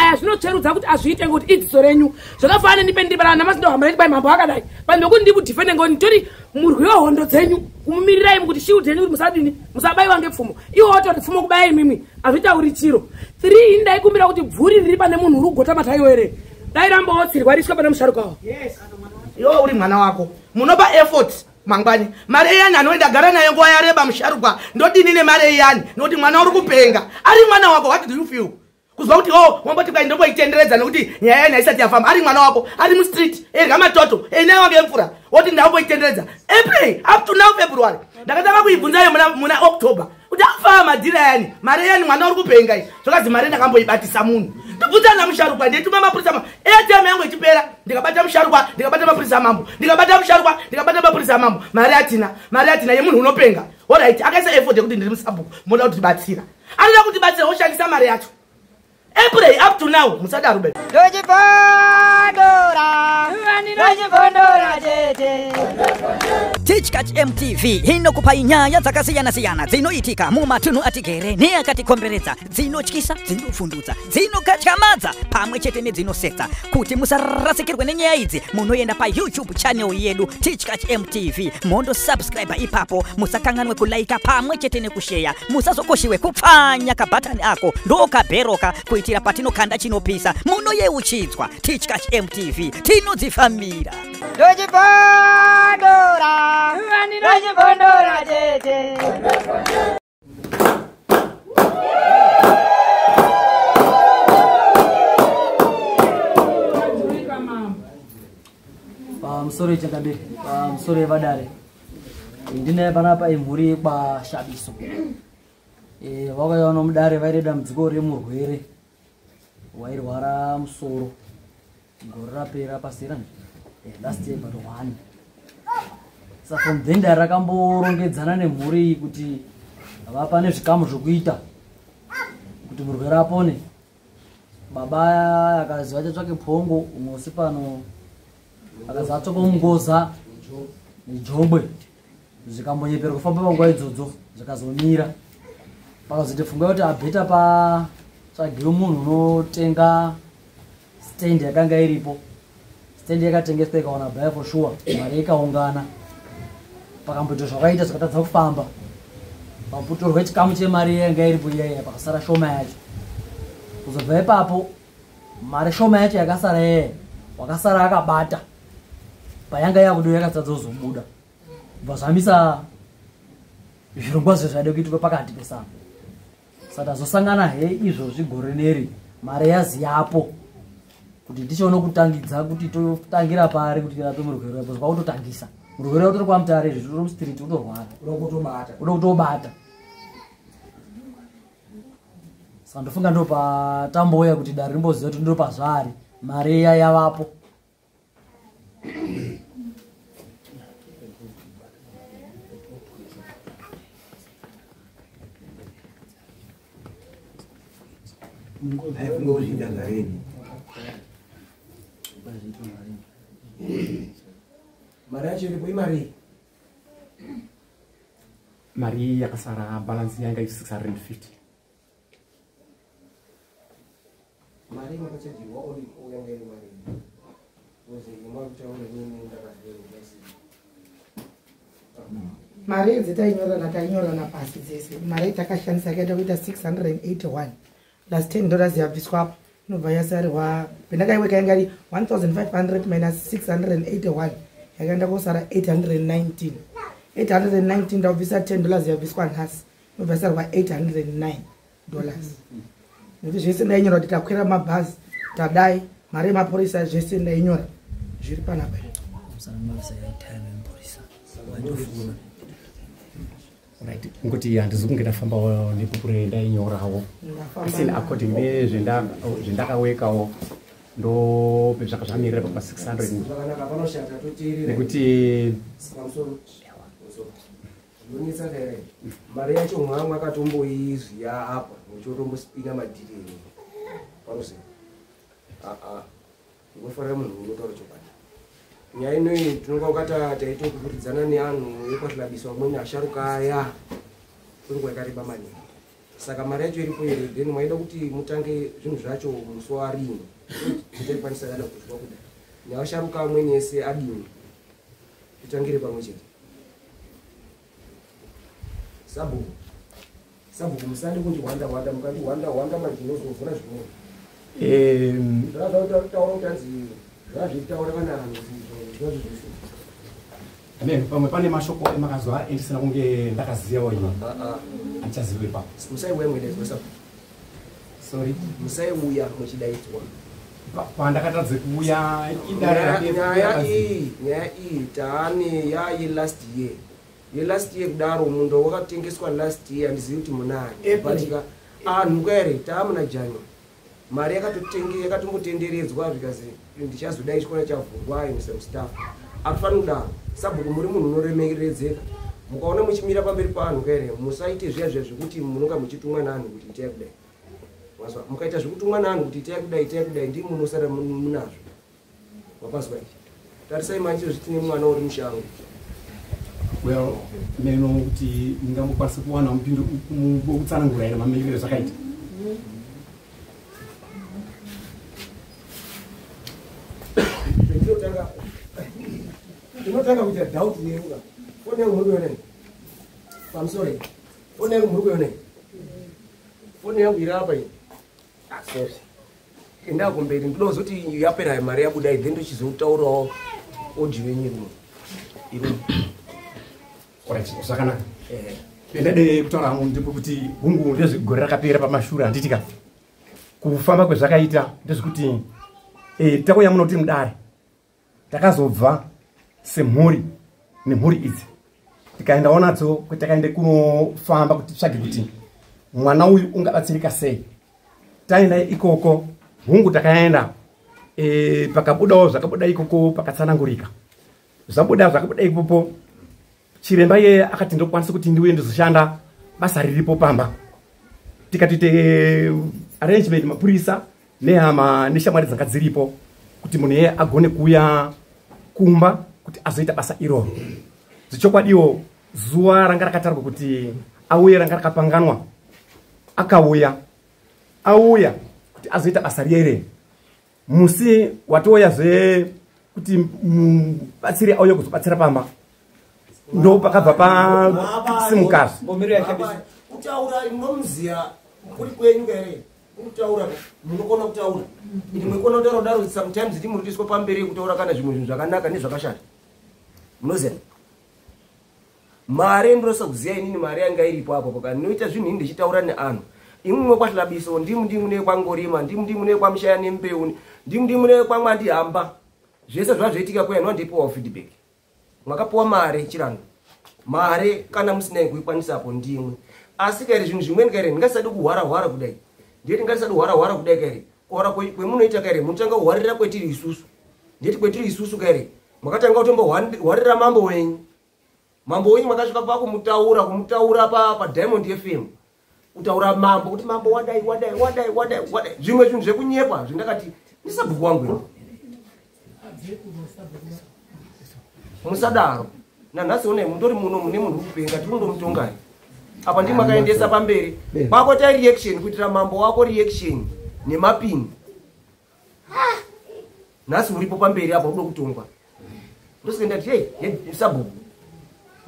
aya zvinocherudza kuti azviite ngekuti idziso renyu zvakafanana nipendibara namasindo hambarendi bai mambo akadai vanhu vekuti ndikudhifende ngoni tori murwi wehondo dzenyu kumumirirai kuti shield dzenyu kuti musadini musabayiwa ngepfumo iwo watori pfumo kubaya imimi hazvitauri chiro 3 ndaikumbira kuti bvuri riri pane munhu uri kugota mataiwo ere dai rambotsirwa riswa pane musharuka wawo iwo uri mwana wako munopa effort mangwani mari iyani anoenda gara nayo nguva yareba musharukwa ndodini nemari iyani nokuti mwana uri kupenga ari mwana wako. What do you feel kuzwa kuti wamboti kwai ndomboitenderedza nekuti nyaya yani haisati yafamba ari mwana wako ari mustreet erga matoto enai wange emvura woti ndamboitenderedza April up to now February ndakatanga kuibvunzayo muna October kuti afaa madhira yani mari yani mwana uri kupenga iyi zvokazi mari ndakamboibatisa munhu ndibvunza namusharukwa ndituma mapurisa mambo ATM yangu ichipera ndikabata musharukwa ndikabata mapurisa mambo ndikabata musharukwa ndikabata mapurisa mambo mari atina yemunhu unopenga. Alright akaisa effort yekuti ndiri musabhuku moda kuti tibatsira anoda kuti batsira oshandisa mari yacho April up to now musadaro baby Teachcatch MTV inokupa inyaya dzakasiyana-siyana dzinoitika mumatunhu atigere neakatikomberedza dzinotyisa dzinofundutsa dzinokatyamadza pamwe chete nedzinosetsa kuti musarasikirwe nenyaya idzi munoenda paYouTube channel yedu Teachcatch MTV mondo subscribe ipapo musakanganwe kulaika pamwe chete nekushare musazokoshiwe kupfanya kabhatani ako ndokabheroka kuitira patinokanda chinopisa munoyeuchidzwa Teachcatch MTV tinodzifambira Sorry chakade sorry vadare ndine panapa imhuri kwa Shabiso vakaona mudare vaireda mudziko remurwere wairwara musoro gore rapera pasera last year but 1 saka from then rakamborongedzana nemhuri kuti vapa nezvikamu zvokuita kuti murwere apone. Baba akaziva chatsvake pongo umosi pano akaziva tsokomungoza nejombwe zvikambonyepera kufamba panguva idzodzo zvikazomira pakazoite funga kuti abheta patsvagiwe munhu unotenga stand yakanga iripo. Stand yakatengeswa ikaona buy for sure mari ikaungana pakamboita zvakaita zvakatadza kufamba paputorwe chikamu chemari yanga iripo iyaya pakasara shoma yacho. Kuzobva ipapo mari shoma yacho yakasara yeye wakasara akabata payanga yakudo yakatadza kuzobuda kubva zvamisa zvirongwa zvezvade kuitwa pakati pesango. Saka tazosangana izvozvi gore neri mari yaziyapo kuti ndichoona kutangidza kuti totangira pari kuti tirape murwere wapo zva kutotangisa murwere utori kwa mutare zvitoro mu street utorwara unoda kutobata. Saka ndofunga ndo patamboya kuti dare rimboziva kuti ndiro pazvari mari yavapo. Mari yakasara balance yanga 650. Mari makachajiwa uyanga iri mari. Uze imwakutaura nini ndakazvezi. mari dzetainyorana pasi dzese mari takashandisa yakaita kuita 681 plus $10 yabviswa apo inobva yasarirwa pendakaiweka yanga iri 1500 minus 681 yakaenda kosara 819 ndabvisa $10 yabviswa nhasi inobva yasarirwa $809 nokuti zvese ndainyora kuti takwira mabhazi tadai mari yemapurisa zvese ndainyora zviri panapa right ngoti handizokungenda famba nepupure ndainyorawo asini according nezvendakawekawo ndo pezvaka zvamirira pa 600 nekuti Unisa here. Mari yacho mwamwe akatomboizviya apa uchotombospinga madhiri. Panose. Ngofarira munhu unotaura chokwadi. Nyaya inoyi tinonga ukata taito kupuridzana neanhu yekwazvilabiswa amweni asharuka aya. Kuri kwakareba maningi. saka mari yacho iripo here then mwaida kuti mutange zvinhu zvacho musi warino zvichaikwanisa kana kuzwa kudai neasharuka amweni ese adini titangire pamwe chete. Sabhuku musande kunji wanda mukati wanda majinozovhura zvimweni taura kutanzi zvazvitaura kana Amen. Pamwe pane mashoko emakazwa endisina kunge ndakaziyawo ino. Achaziwe pa. Musaiuya mwedaidzwa sabu. Sorry. Musaiuya muchidaidzwa. Pandakatadze kuuya idare nyaya iyi taane yaye last year. Last year kudaro mundo wakatengeswa last year handizivi kuti munani. Batika anhu kare taamuna January. Mari yakatombotenderedzwa zvikazi ndichazodai chikora chavhurwa in some stuff. Afana kudaro sabhuku muri munhu unoremeredzeka mukaona muchimira pamberi paanhu kare musaite zviya zvekuti munonga muchitumwa naanhu kuti itai kudai mazwa mukaita zvekutumwa naanhu kuti itai kudai ndi munosara munazvo wapazwa ichi tarisai manje zvitine mwana uri mushango. Well, meno kuti ndingambokwanisa kuwana mupindu wokutsanangura ere mamiriro zvakaita. Ndinotanga kuita doubt yeruka. Fone yangu muri kuona. I'm sorry. Fone yangu muri kuona. Fone yangu iri apa iyi. Sorry. Enda kumberi ndinozoti yapera mari yabuda idzi ndochizotaurawo audio yenyu ino. Alright, zvakanaka. Ndade kutaura hangu ndipo kuti hungu ndezvigore rakapera pamashura handitika. Kufamba kwezvakaita ndezvekuti takauya muno kuti mudare. Takazobva semhuri nemhuri idzi tikaendawo nadzo kuti takaende kunofamba kuti tsvage kuti mwana uyu ungabatsirika sei. Taenda ikoko hungu takaenda pakabudawo zvakabuda ikoko pakatsanangurika. Zvakabuda ikoko chiremba iye akati ndokwanisa kuti ndiuye ndizoshanda basa riripo pamba. Tikatite arrangement mapurisa nehama neshamwari dzanga dziripo kuti munhu iye agone kuuya kumba kuti azoita basa iroro. Zvichokwadiwo zuva ranga rakatarwa kuti auye ranga rakapanganwa akauya kuti azoita basa riere. Musi watoya zve kuti mubatsiri auye kuzobatsira pamba ndo pakabva pa simukazi kutaura munomuziya kuri kwenyu kare kutaura munokona kutaura ini mwekona kutaura daro sometimes ndi murutiswa pamberi kutaura kana zvimwe zvinhu zvakanaka nezvakashata munoziya mari ndinosa kuziya inini mari yanga iripo apo pakani noita zvinhu ini ndichitaura neanhu imwe kwatlabiso ndimune kwangorima ndimune kwamshaya nembeu ndimune kwamwandihamba zvese zvazvoitika kwenu ndipowa feedback mwakapuwa mari chirano mari kana musina kuikwanisapo ndimwe asi kare zvinhu zvimweni kare ndingasadi kuhwara kudai ndeti ndingasadi kuhwara kudai kare kuhwara kwemunoita kare munotanga kuhwarira kwetiri isusu ndeti kwetiri isusu kare mwakatanga kutombohwarira mambo wenyu mwakasvika kumutaura pa Diamond FM kutaura mambo kuti mambo wadai zvimwe zvinhu zvekunyepa zvindakati ndisabhuku wangu musadaro nanhasi une mutori muno mune munhu kupenga tikundomutongai apa ndi makaendesa pamberi kwakota reaction kuitira mambo wako reaction nemapini nhasi uripo pamberi apa udo kutongwa ndosenda kuti hey sabhuku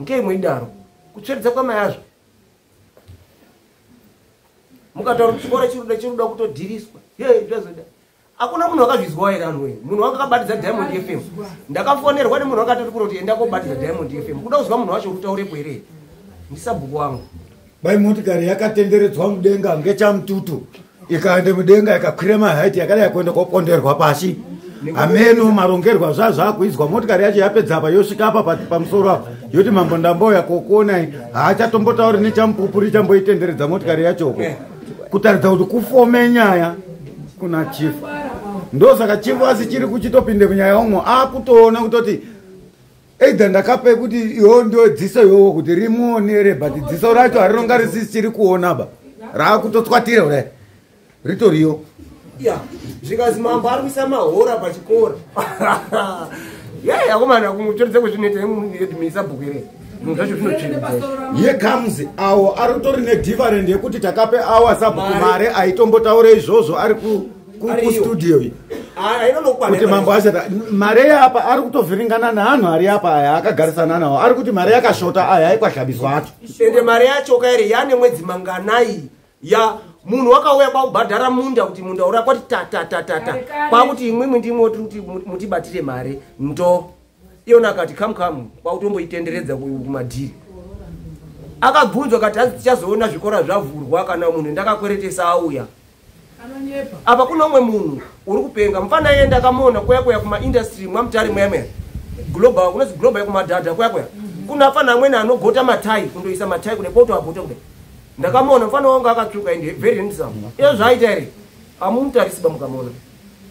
ngei mwidaro kutsveredza kwamayazvo mukataura chikora chiruda kutodhiriswa zvazoda akuna munhu akazvizwa here anhu wenu munhu wakabatidza Diamond FM ndakafonerwa nemunhu akatoti kuti enda kobatidza Diamond FM kuda kuzwa munhu wacho utaurepo here ndisabhuku wangu bai motikari yakatenderedzwa mudenga ngechamututu ikaende mudenga ikakwira mahaiti yakadai kuenda koponderwa pashi ameno marongerwa zvazvakuizwa motikari yacho yapedza apa yosvika apa pamusoro apa yoti mambo ndamboya kokuonai hachatombotauri nechamupupuri chamboitenderedza motikari yachoko kutaridza kuti kufome nyaya kuna chifu ndosaka chifu asi chiri kuchitopinde munyaya umwe akutoona kutoti either ndakape kuti iwo ndio dziso iwowo kuti rimuonere but dziso racho harinonga risisi chiri kuonaba raakutotswatira kudai ritoriyo zvikazi mambo ari kuisa mahora pachikora akomana kumutoredza kwezvinoita misabhuku here zvacho zvinotsvedza. Here comes awo ari kutori nedifferent yekuti takape awa sabhuku mare aitombotaura izvozvo ari kustudio iyi kuti mambo asati mare yapa ari kutovhiringana neanhu ari apa aya akagarisana nawo ari kuti mare yakashota aya aikwashabiswa acho ende mare yacho kairi yane mwedzi manganai ya munhu wakauya kwaubhadhara munda kuti munda ura kwati tatatata kwakuti imwimwi ndimwe kuti mutibatire mare ndo iyona akati kamukamu kwautomboitenderedza kumadhiri akabvunzwa kati hazi tichazoona zvikora zvavhurwa kana munhu ndakakweretesa auya apa kuna umwe munhu uri kupenga mufana iye ndakamuona kuyakuya kumaindastry mwamutare muyamera global kunozi global yekumadhadha kuyakuya kuna afana amweni anogota matai kundoisa matai kune poto agota kudai ndakamuona mufana wangu akatsvuka ende very handsome iyo zvaaita here amumutarisiba mukamuona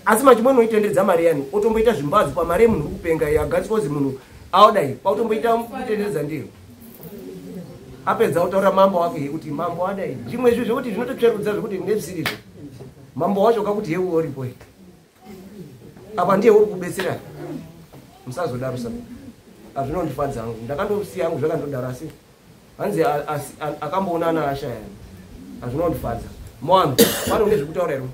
asi machimweni oitenderedza mari yani otomboita zvimbadzo pamari yemunhu uri kupenga agatsikozi munhu aodai kwautomboita kutenderedza ndiyo apedza otaura mambo wake kuti mambo adai zvimwe izvi zvekuti zvinototsverudza zvekuti ndezvisirizvo mambo wacho kakuti yewe uripo apa ndiye uri kubetsera musazodaro saka azvinondifadza hangu ndakandosiya hangu zvakandodaro asi hanzi akamboonana asha yani azvinondifadza mwangu pano ndezvekutaura iro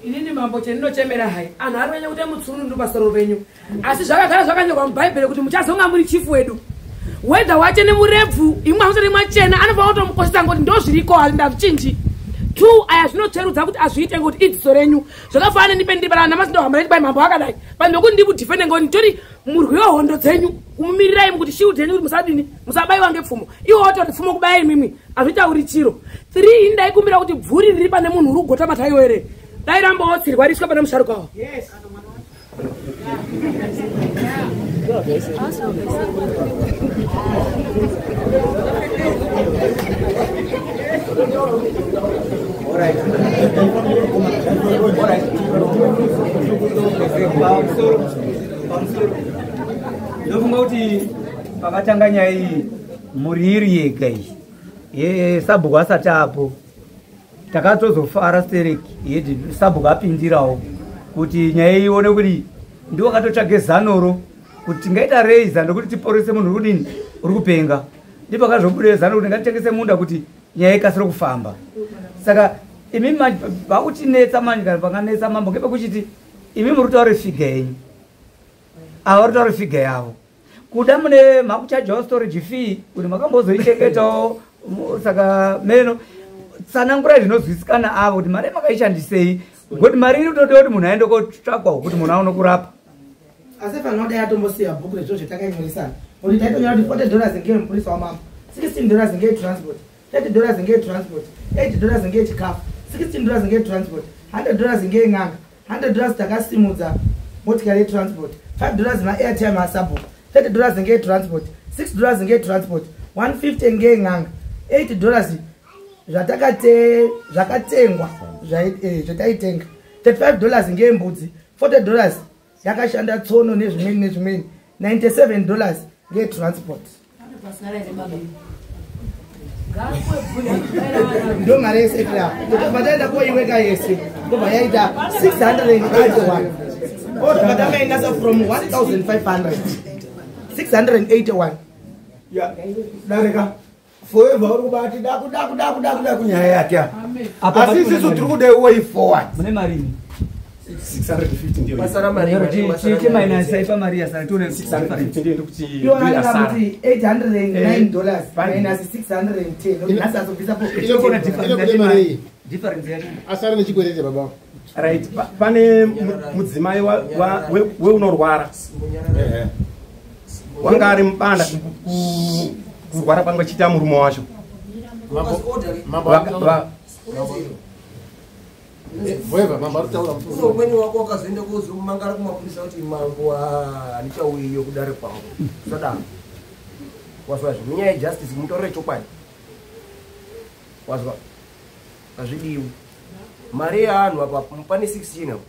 inini mambo chendinochemera hai anhu ari venya kuti mutsunundu pasoro venyu asi zvakagara zvakanyorwa mubhaibheri kuti muchazonga muri chifu wedu wedha wache nemurebvu imwe amusati mwachena anofanira kutomukosesa ngoti ndo zviriko harinda zvichinji tu aya zvinotsverudza kuti azviite ngoti idziso renyu zvakafanana nipe ndibarana namasi ndohamba nechibai mambo akadai pano nokuti ndikudhifende ngoti nditori murwi wehondo dzenyu kumumirirai kuti shiu dzenyu kuti musadini musabayiwa ngepfumo iwo ototi pfumo kubayai mimwi azvitauri chiro 3 indaikumbira kuti bvuri riri pane munhu uri kugota mataiwo here dai rambotsirwa riswa pane musharuka wawo ndofunga kuti pakatanga nyaya iyi muriri yega iyi yesabhuku asati apo takatozofara stereki yeti sabhuku apindirawo kuti nyaya ione kuti ndiwakatotsvage zanoro kuti tingaita rei zano kuti tiporese munhu uri kudini uri kupenga ndipakazobude zano kuti ngatitengese munda kuti nyaya ikasire kufamba saka imi vakutinetsa manje kana pakanetsa mambo ngepekuchiti imi muri kutaure figa yenyu ava uri kutaure figa yavo kuda mune makuchajawo storage fee kuti makambozoichengetawo saka meno tsanangurai zvinozwisikana avo kuti mari makaishandisei ngoti mari iri kutodiwa kuti munhu aende kotsvakwawo kuti munhu aone kurapa asi panodai atombosiya bhuku rezvo zvetakaimurisana kuti taitonyora kuti $40 ngeye mupurisa wamama, $16 ngeye transport, $30 ngeye transport, $80 ngeye chikafu, $16 ngeye transport, $100 ngeye ng'anga, $100 takasimudza motikari yetransport, $5 maairtime asabhuku, $30 ngeye transport, $6 ngeye transport, $150 ngeye ng'anga, $80 zvakatengwa zvataitenga, $35 ngeye mbudzi, $40 yakashanda tsono nezvimweni, $97 ngeye transport. Ndo mari yese kula kutobataenda koiweka yese ndobva yaita 681 otobataenda from 1500 681 ya dareka forever uri kubati dakuda kunyaya yake asi sisi tiri kude way forward mune mari 650 ndio pasara mari chiche minus ipa mari yasara tune 650 ndio kuti $809 minus 610 nasa zobisa po kuna difference yake asara nechikwerete baba right pane mudzimai weunorwara wanga ari mubanda kurwara kwanga chita murume wacho umweni wako wakazoenda kuzomangara kumapurisa kuti mangu hanichauyiyo kudare kwangu sadaro wazwa zvinyaya yejustice mutorere chokwadi wazwa hazvidiwi mari yeanhu apa pane 16 apo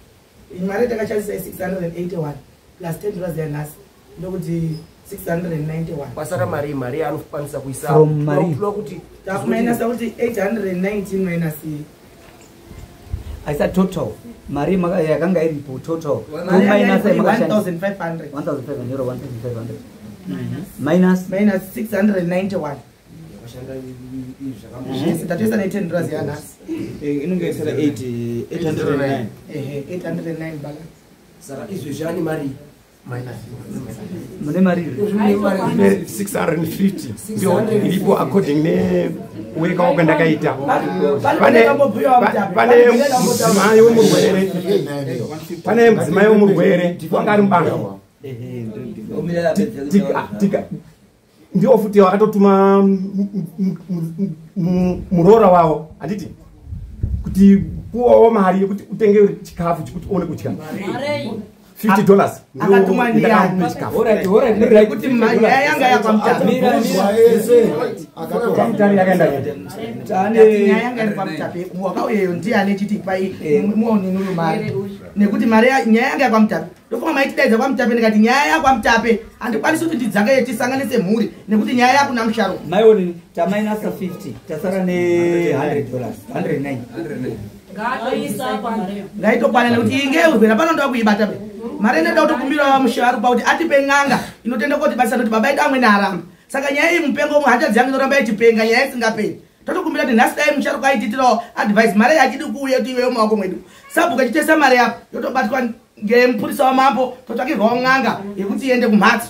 mari takashandisa 681 plus $10 yanhasi ndokuti 691 pasara mari yeanokwanisa kuisa kuti takumainasa kuti 819 minus haisa total mari yakanga iripo total Mari minus yanga iri makashandisa 1500 1500 minus minus 691 tatoisa ne$10 yanhasi inonge isara 809 809 balance saka izvo zvani mari mune mari 650 ndio ilipo according neweka wako ndakaita pane mudzimai womurwere wanga ari mubanga ndio futi wakatotuma muroora wavo handiti kuti kuwawo mari yekuti utenge chikafu chekuti uone kudya $50 akatumwa ndiani kuti nyaya yanga yakwamutape nyaya yanga iri kwamutape wakauyeyo ndiani chiti pai muoninulu mari nekuti mari nyaya yanga yakwamutape ndofunga maitidaidza kwamutape ndikati nyaya yakwamutape handikwanisi kuti ndidzange tisanganise mhuri nekuti nyaya yakuna musharo maioni tamainasa 50 tasara ne$100 109 ngaitokwana nekuti inge urwera panondoa kuibata be mari ndoda kutokumbira musharupa kuti atipe ng'anga inotenda kuti basa kuti baba ida amweni aramba saka nyaya iyi mupengo umwe hanzvadzi yangu inoramba ichipenga nyaya isingaperi totokumbira kuti nhasi dai musharuka aititirawo advice mari yachidi kuuya kuti iweyo mumaoko mwedu sabhuka chitesa mari yapo yotobatwa ngemupurisa wamambo totsvakirwawo ng'anga yekuti iende kumhatso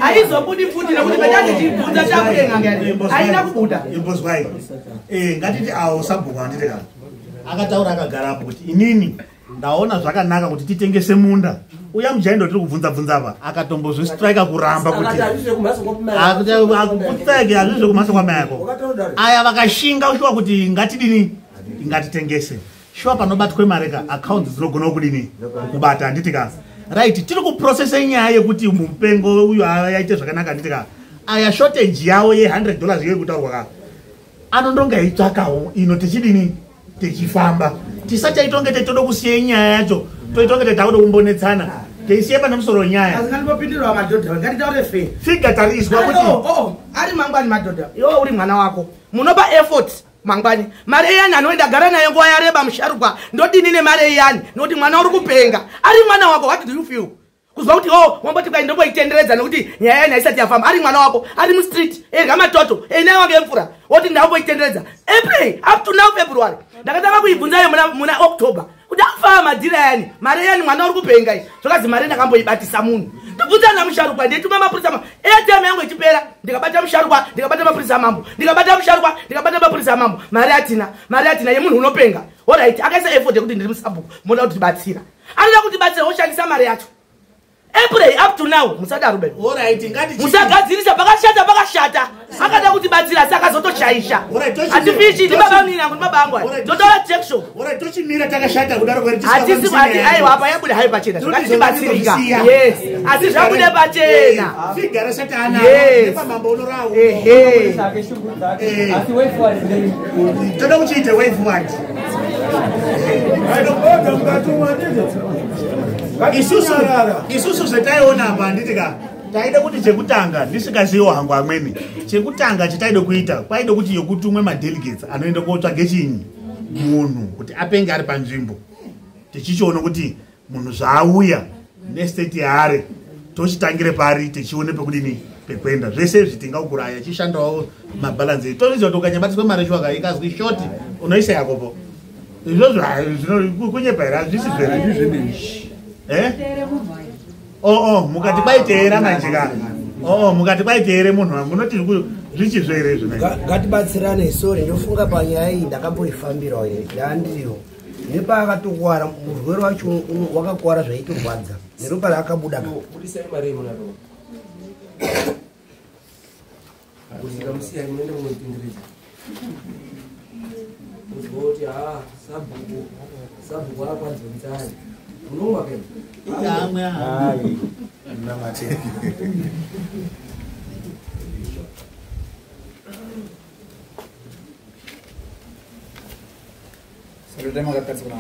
aizobudi futi nekuti pachazechibvunza chakuye ng'anga aina kubuda imbozwai ngatiti awo sabhuku anditeka akataura akagarapo kuti inini ndaona zvakanaka kuti titengese munda uya mujaindo tiri kubvunza pa akatombozvistrika kuramba kuti akutseke hazvizve kumhatso kwamayako aya vakashinga ushuwa kuti ngatidini ngatitengese shuwa panobatwe mareka akaunti dzinogona kudini kubata handitika right tiri kuprocese nyaya yekuti mupengo uyu yaite zvakanaka handitika aya shortage yavo ye$100 yeye kutaurwa ka anondonga itsvakawo ino tichidini tichifamba tisachaitonge teitoda kusiya nyaya yacho toitonge tetakuda kumbonetsana teisiye pana musoro nyaya azingandipopindirwa madhodha ngatitaure fe figa tariswa kuti ari mangwani madhodha iwe uri mwana wako munopa effort mangwani mari iyani anoenda gara nayo nguva yareba musharukwa ndodini nemari iyani nokuti mwana uri kupenga ari mwana wako. What do you feel kuzwa kuti wamboti kwai ndomboitenderedza nekuti nyaya yani haisati yafamba ari mwana wako ari mustreet erya matoto einaye wange mvura woti ndamboitenderedza April up to now February ndakatanga kuibvunzayo muna October kuti afama madhira yani mari yani mwana uri kupenga iyi zvakazi mari ndakamboibatisa munhu ndibvunza namusharukwa ndetuma mapurisa mambo ATM yangu ichipera ndikabata musharukwa ndikabata mapurisa mambo ndikabata musharukwa ndikabata mapurisa mambo mari atina yemunhu unopenga. Alright akaisa effort yekuti ndiri musabhuku moda kuti batsira anoda kuti batsira oshandisa mari yacho April up to now musada Ruben. Alright ngati musagadzirisa pakashata akada kuti batsira saka zotoshaisha atifishi ndi baba nini yangu ndi baba yangu ndotola jackson tochimira takashata kudaro kweri atisi kwati aiwa apa yabuda hai pachena ngati batsirika yes asi zvabude pachena figara satana nepamambo unorawo asi way forward toda kuchiite way forward isusu zvetaiona apa handitika taida kuti chekutanga ndisingaziwo hangu amweni chekutanga chitaida kuita kwaida kuti yokutumwe madelegates anoenda kotsvage chinyi munhu kuti apenge ari panzvimbo tichichiona kuti munhu zvaauya nestate yaari tochitangire pari tichione pekudini pekuenda zvese zvitingakuraya achishandawo mabalansi toziva kuti ukanyambatiswe mari shwaka ikazwi shoti unoisa yakopo izvozvo kunyepa here hazvisi zvere mukati kwaiteera manjika mukati kwaiteere munhu munoti zvichizvere zvina ngatibatsirane sori ndofunga panyaya iyi ndakamboifambirawo ndandiriwo nepakatokwara murwere wacho wakakwara zvaitorwadza neropa raakabuda sabhuku akwanzenzani unomwa ke yamwe hayi namathe Saludemos a la persona.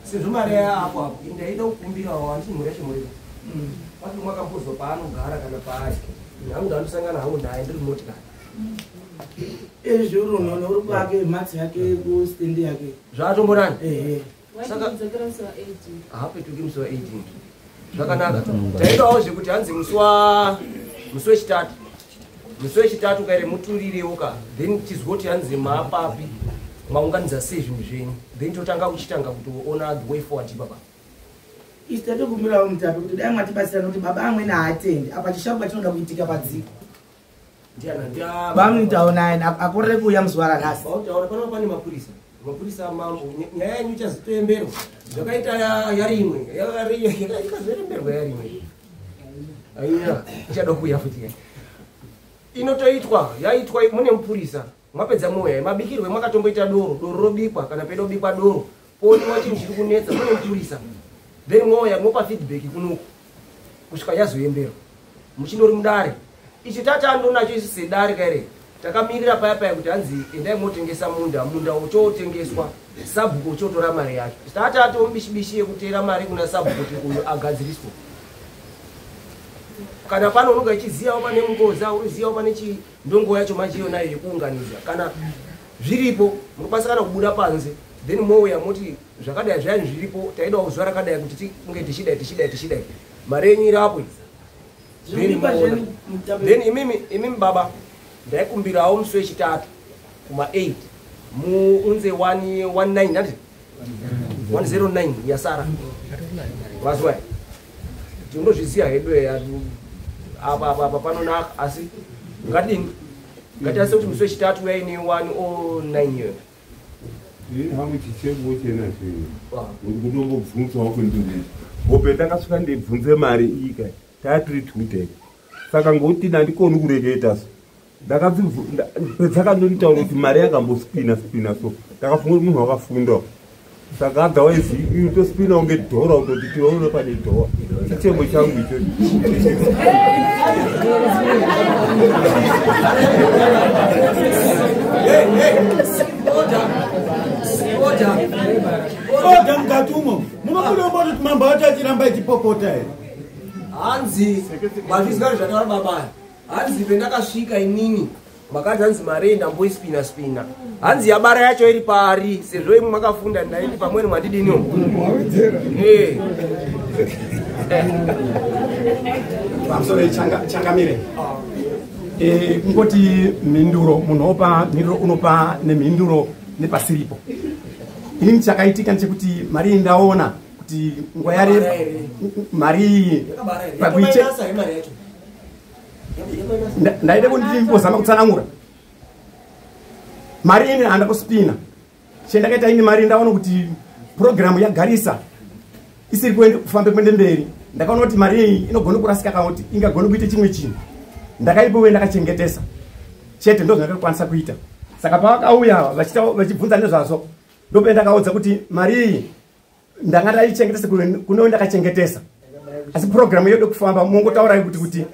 Sezvumarea apo apo ndaida kukumbirawo handichimhuri yachimuriro pati mwakambozwa paanogara kana paari nhangu ndanosangana hangu naye ndiri motikari ezvorunono uri kwake mhatso yake kustendi yake zvatombonani saka haapetuki musi wa 18 zvakanaka taidawo zvekuti hanzi musi wechitatu kaire muturirewo ka then tizoti hanzi maapapi maunganidza sei zvinhu zvenyu then totanga uchitanga kutoona the way forward baba isi tatokumbirawo mutape kuti dai mwatibatsirana kuti baba amweni haatendi apa chishakuka chinoda kuitika padziko bamuitawo naye akorere kuuya muzuva ranhasi taura panapa pane mapurisa mambo nyaya yenyu ichazitoemberwa zvakaita yarimwe ikazoremberwa yarimwe aiya ichada kuuya futi inotoitwa yaitwa mune mupurisa mwapedza moya mabikirwe mwakatomboita doro robikwa kana pedo bikwa doro poniwa chinhu chiri kunetsa mune mupurisa then mwoya mwopa feedback kunuku kusvika yazoemberwa muchindori mudare ichi tatando nacho isi sedare kaire takamirira paya paya kuti hanzi endai motengesa munda uchotengeswa sabhuku uchotora mari yacho tatato mbishibishi yekutera mari kuna sabhuku kuti uyu agadziriswa kana pano unonga ichizivawo pane ngoza uzivawo pane chindongo yacho machiyo nayo yekuunganidza kana zviripo munokwanisa kana kubuda panze then mouya moti zvakadai zvayani zviripo taidawo zuva rakadai kuti tinge tichidai mari yenyu irapo then imimi baba ndaikumbirawo musi wechitatu kuma 8 muunze 119 109 yasara wazwa tinozviziva hedu eya apa panonaka asi ngadini ngatiase kuti musi wechitatu yaine 109 yeyo hangu chichemo chena zvino ndikutombobvunzawo kwendinei hope takasvika ndibvunze mari iyi kai tatiri saka ngoti ndandikoni kureketa so pedzakandonitaura kuti mari yakambospina so ndakafunga kuti munhu wakafundawo saka otherwise inotospina unge dhora kutoti tiwaone pane dhora chichemo changu icho oda mukati umo munokudomba kuti mambo acho achiramba ichipopota here hanzi mazvizigaro zvataura babaya hanzi pendakasvika inini makati hanzi mari ndamboispina hanzi yabara yacho iri pari sezvo imwe makafunda ndaiti pamweni mwandidiniwo pamusoro changamire kungoti mhinduro munhu opa mhinduro unopa nemhinduro nepasiripo inini chakaitika ndechekuti mari iyi ndaona kuti nguva yareba mari iyi pakuite ndaide kundibozama kutsanangura mari ini handakuspina chendakaita ini mari ndaona kuti programu yagarisa isiri kufambe kuende mberi ndakaona kuti mari iyi inogona kurasika kana kuti ingagona kuita chimwe chinhu ndakaipowe ndakachengetesa chete ndo zvandakakwanisa kuita saka pavakauya vachibvunza nezvazvo ndope ndakaudza kuti mari iyi ndanga ndaichengetesa kuno ndakachengetesa asi programu yedu kufamba mungotaurai kuti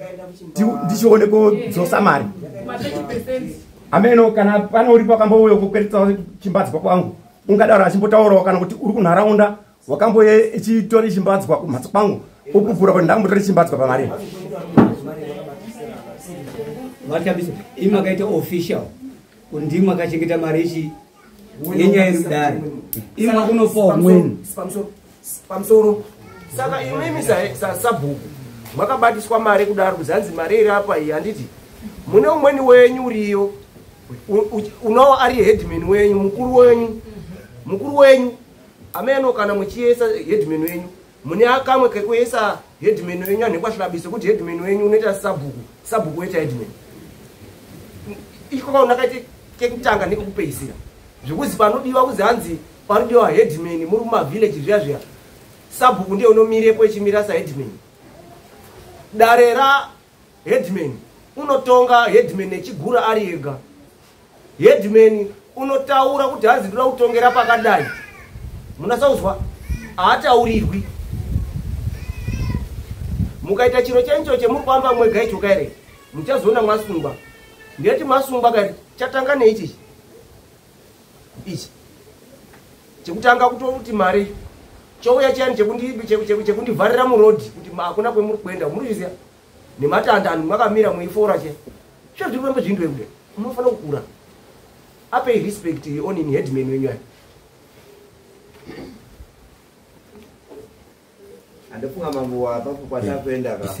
ndichione kudzosa mari ameno kana pane uripo akambouya kukweretsa chimbadzwa kwangu ungadaura achimbotaurawo kana kuti uri kunharaunda wakambouya ichitori chimbadzwa kumhatso kwangu upupura kuti ndakambotori chimbadzwa pamari vatambisa imi makaita official kuti ndimi makachengeta mari ichi yenyaya yerudare imi makunopa umweni pamusoro saka imimi sabhuku mwakabatiswa mari kudaro kuzanzi mari iri apa iyi handiti mune umweni wenyu uriyo unowo ari headman wenyu mukuru wenyu ameno kana muchiesa headman wenyu mune akamwe kekuesa headman wenyu anekwahlabiso kuti headman wenyu unoita sabhuku weta headman iko kaona kaite kekutanga nekekupeisira zvekuzi panodiwa kuzi hanzi panodiwa headman muri mumavhillage zviya sabhuku ndiye unomirepo echimira saheadman dare raheadman unotonga headman echigura ari ega headman unotaura kuti hanzi ndoda kutongera pakadai munasauzwa haataurirwi mukaita chiro chencho chemuri kwamba mwega icho kaire muchazoona mwasungwa ndiyati masungwa kaire chatanga neichi ichi chekutanga kuti mari chouya chiyani chekundivharira murodhi kuti hakuna kwemuri kuenda murikuziya nematanda anhu mwakamira mweifora che sho zviri kuramba zvindwekude munofanira kukura apei respect onini headman wenyu ayi andifunga mambo apapo kwatakuenda ka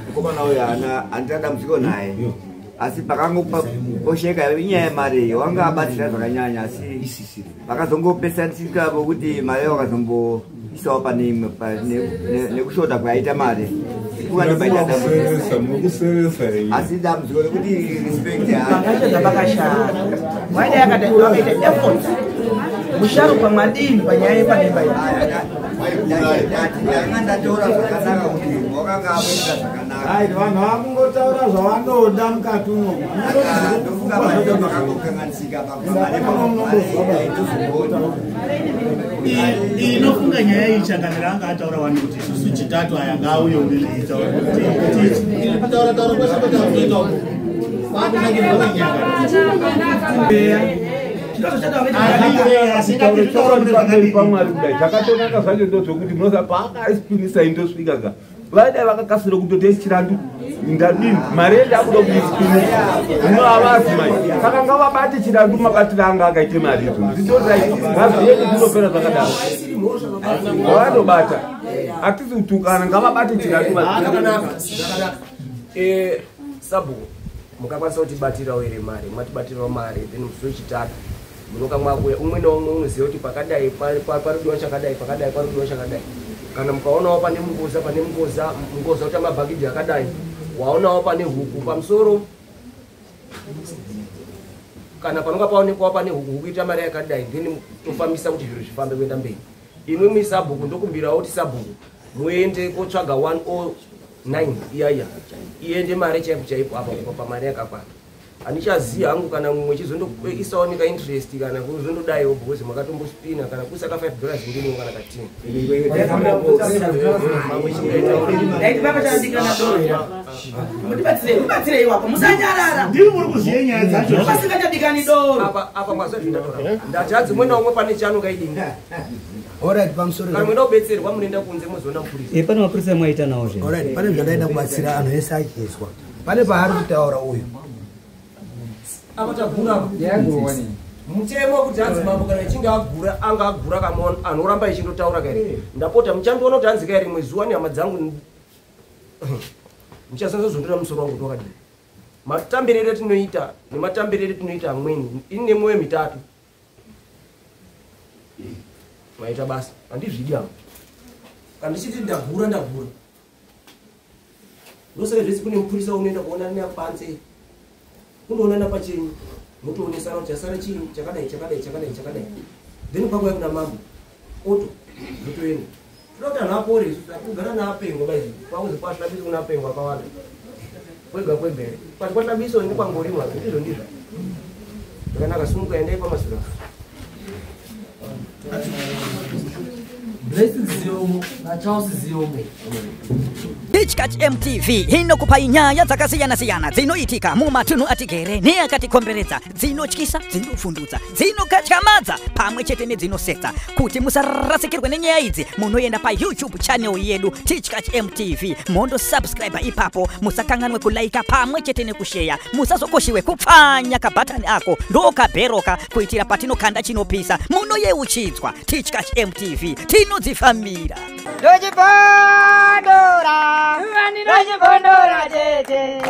mukomana uyo handina dambudziko naye asi pakangoposheka inyaya yemari wanga abatira zvakanyanya asi vakazongopesanisika vokuti mari vakazomboisawo pane imwe nekushota kwaita mari asi dambudziko rekuti respect pakashara waida yakadaakaita effort musharukwa mwadini panyaya yepademba ndatora zvakanaka kuti wakanga aita zvakanaka ai vanhu vakungotaura zvavanoda mukati umo ndofunga vaida vakangokanganisika inofunga nyaya iyi chakanira anga ataura vanhu kuti isusu chitatu aya ngaauye unezviitaura kutaura taura kwese kwetakuita uko zvakatonaka zvacho ndozvokuti munoza paakaspinisa indosvika ka vaida vakakasira kutotesi chirandu ndadini mari yenda akuda kuispinisa unoavazi mai saka ngavabate chirandu mabatira anga akaite mari idzo nditoraazvieni zvinopera zvakadaro vavanobata hatisi kutukana ngavabate chirandu sabhuku mukakwanisa kutibatirawo ere mari mwatibatirawo mari then musi wechitatu munoka mwakuya umwe naumwe unoziva kuti pakadai paridiwa chakadai pakadai paridiwa chakadai kana mukaonawo pane ngoza kuti amabhagidhi akadai waonawo pane huku pamusoro kana panonga paonekwawo pane huku kuita mari yakadai then tofambisa kuti zviro zvifambe kuenda mberi imwe muisabhuku ndokumbirawo kuti sabhuku muende kotsvaga 109 iyaya iende mari chaipo apa pamari yakakwana anichaziva hangu kana mumwe chizondoisaoneka interest kana kuzondodaiwo bhozi makatombosipina kana kusaka $5 ndiniwo kana katiniapa mwazva zvindatora ndati hadzi umwe naumwe pane chaanokaidinga kana mwenda kubetserwa munoenda kunze muzoona mupurisa pane mapurisa mwaita nawo pane zvandaenda kubatsira anhu ese achizwa pane paari kutaura uyu apa tagura mutemo kuti hanzi mambo kana ichinge agura anga agura kama anoramba ichindotaura kairi ndapota muchandiona kuti hanzi kairi mwezuwa nehama dzangu muchasazozondora musoro wangu tokadini matambirere tinoita nematambirere tinoita amweni ini nemwoyo mitatu maita basa handizvidi hangu kana ndichiti ndagura ndosaka zvese kune mupurisa unoenda kuona neapanze unoonana pachenyu motoonesana kuti chasara chii chakadai then kwakuya kuna mambo oto zotoenda toda kuti anhu apore kugara naapengwa bai kwakuzi kwahlabiso kuna apengwa akawanda kwega kwegere pati kwahlabiso nekwangorimwa ndizvo zvakanaka sumuka endai pamasura Teachkatch MTV inokupa nyaya dzakasiyana-siyana dzinoitika mumatunhu atigere neakatikomberedza, dzinotyisa, dzinofundutsa, dzinokatyamadza pamwe chete nedzinosetsa. Kuti musarasikirwe nenyaya idzi, munoenda paYouTube channel yedu Teachkatch MTV, mondo subscribe ipapo, musakanganwe kulaika pamwe chete nekushare, musazokoshiwe kupfanya kabhatani ako ndokabheroka kuitira patinokanda chinopisa munoyeuchidzwa. Teachkatch MTV tinodzifambira. Dojibondora tete